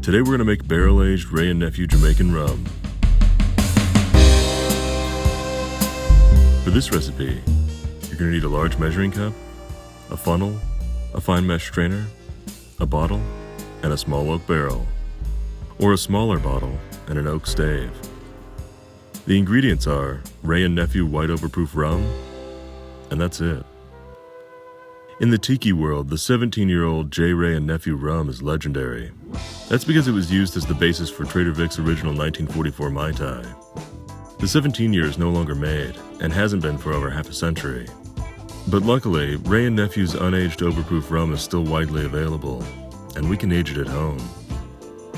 Today we're going to make barrel-aged Wray Nephew Jamaican Rum. For this recipe, you're going to need a large measuring cup, a funnel, a fine mesh strainer, a bottle, and a small oak barrel, or a smaller bottle and an oak stave. The ingredients are Wray Nephew white overproof rum, and that's it. In the Tiki world, the 17-year-old Wray Nephew rum is legendary. That's because it was used as the basis for Trader Vic's original 1944 Mai Tai. The 17-year is no longer made, and hasn't been for over half a century. But luckily, Wray Nephew's unaged overproof rum is still widely available, and we can age it at home.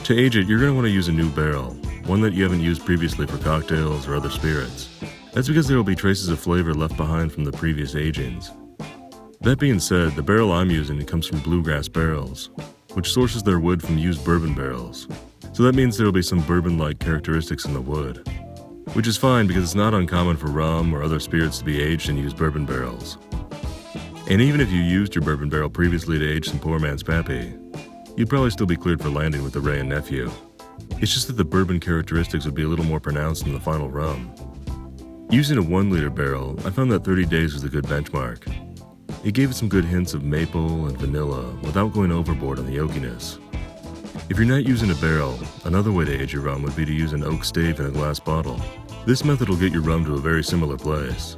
To age it, you're going to want to use a new barrel, one that you haven't used previously for cocktails or other spirits. That's because there will be traces of flavor left behind from the previous agings. That being said, the barrel I'm using comes from bluegrass barrels, which sources their wood from used bourbon barrels. So that means there will be some bourbon-like characteristics in the wood, which is fine because it's not uncommon for rum or other spirits to be aged in used bourbon barrels. And even if you used your bourbon barrel previously to age some poor man's Pappy, you'd probably still be cleared for landing with the Wray Nephew. It's just that the bourbon characteristics would be a little more pronounced in the final rum. Using a 1-liter barrel, I found that 30 days was a good benchmark. It gave it some good hints of maple and vanilla without going overboard on the oakiness. If you're not using a barrel, another way to age your rum would be to use an oak stave in a glass bottle. This method will get your rum to a very similar place.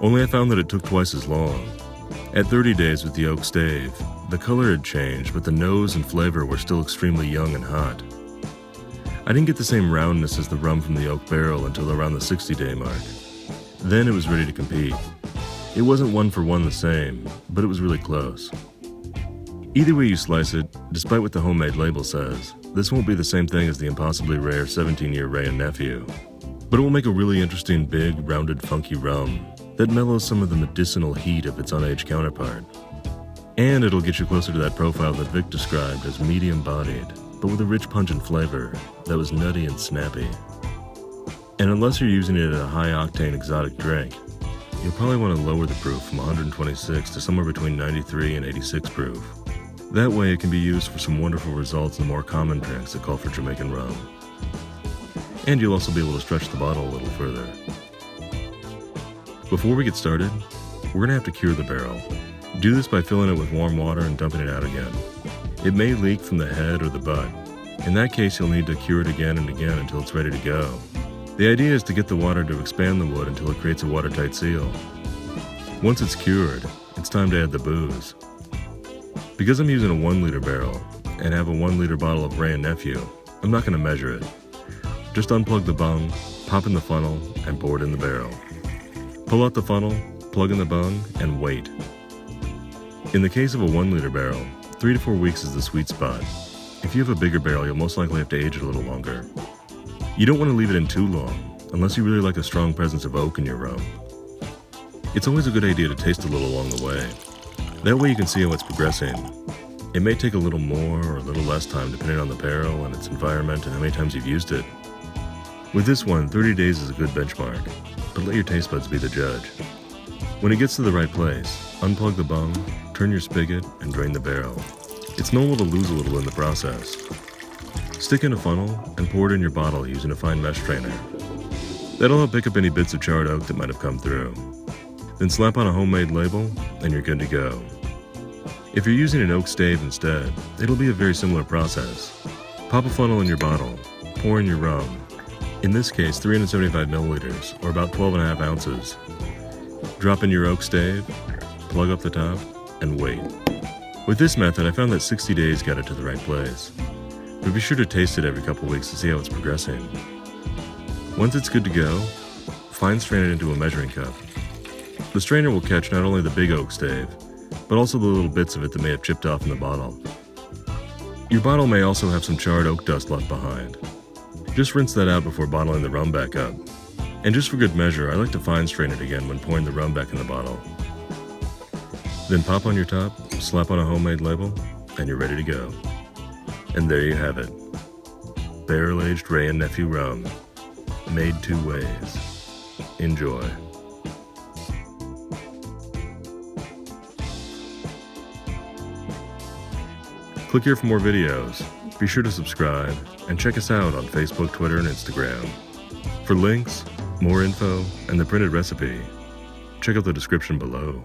Only I found that it took twice as long. At 30 days with the oak stave, the color had changed, but the nose and flavor were still extremely young and hot. I didn't get the same roundness as the rum from the oak barrel until around the 60-day mark. Then it was ready to compete. It wasn't one for one the same, but it was really close. Either way you slice it, despite what the homemade label says, this won't be the same thing as the impossibly rare 17-year Wray Nephew. But it will make a really interesting, big, rounded, funky rum that mellows some of the medicinal heat of its unaged counterpart. And it'll get you closer to that profile that Vic described as medium-bodied, but with a rich pungent flavor that was nutty and snappy. And unless you're using it at a high-octane exotic drink, you'll probably want to lower the proof from 126 to somewhere between 93 and 86 proof. That way it can be used for some wonderful results in more common drinks that call for Jamaican rum. And you'll also be able to stretch the bottle a little further. Before we get started, we're going to have to cure the barrel. Do this by filling it with warm water and dumping it out again. It may leak from the head or the butt. In that case, you'll need to cure it again and again until it's ready to go. The idea is to get the water to expand the wood until it creates a watertight seal. Once it's cured, it's time to add the booze. Because I'm using a 1-liter barrel and have a 1-liter bottle of Wray Nephew, I'm not going to measure it. Just unplug the bung, pop in the funnel, and pour it in the barrel. Pull out the funnel, plug in the bung, and wait. In the case of a 1-liter barrel, 3 to 4 weeks is the sweet spot. If you have a bigger barrel, you'll most likely have to age it a little longer. You don't want to leave it in too long, unless you really like a strong presence of oak in your rum. It's always a good idea to taste a little along the way. That way you can see how it's progressing. It may take a little more or a little less time depending on the barrel and its environment and how many times you've used it. With this one, 30 days is a good benchmark, but let your taste buds be the judge. When it gets to the right place, unplug the bung, turn your spigot, and drain the barrel. It's normal to lose a little in the process. Stick in a funnel and pour it in your bottle using a fine mesh strainer. That'll help pick up any bits of charred oak that might have come through. Then slap on a homemade label and you're good to go. If you're using an oak stave instead, it'll be a very similar process. Pop a funnel in your bottle, pour in your rum. In this case, 375 milliliters, or about 12.5 ounces. Drop in your oak stave, plug up the top, and wait. With this method, I found that 60 days got it to the right place. But be sure to taste it every couple weeks to see how it's progressing. Once it's good to go, fine strain it into a measuring cup. The strainer will catch not only the big oak stave, but also the little bits of it that may have chipped off in the bottle. Your bottle may also have some charred oak dust left behind. Just rinse that out before bottling the rum back up. And just for good measure, I like to fine strain it again when pouring the rum back in the bottle. Then pop on your top, slap on a homemade label, and you're ready to go. And there you have it. Barrel-aged Wray Nephew rum, made 2 ways. Enjoy. Click here for more videos. Be sure to subscribe and check us out on Facebook, Twitter, and Instagram. For links, more info, and the printed recipe, check out the description below.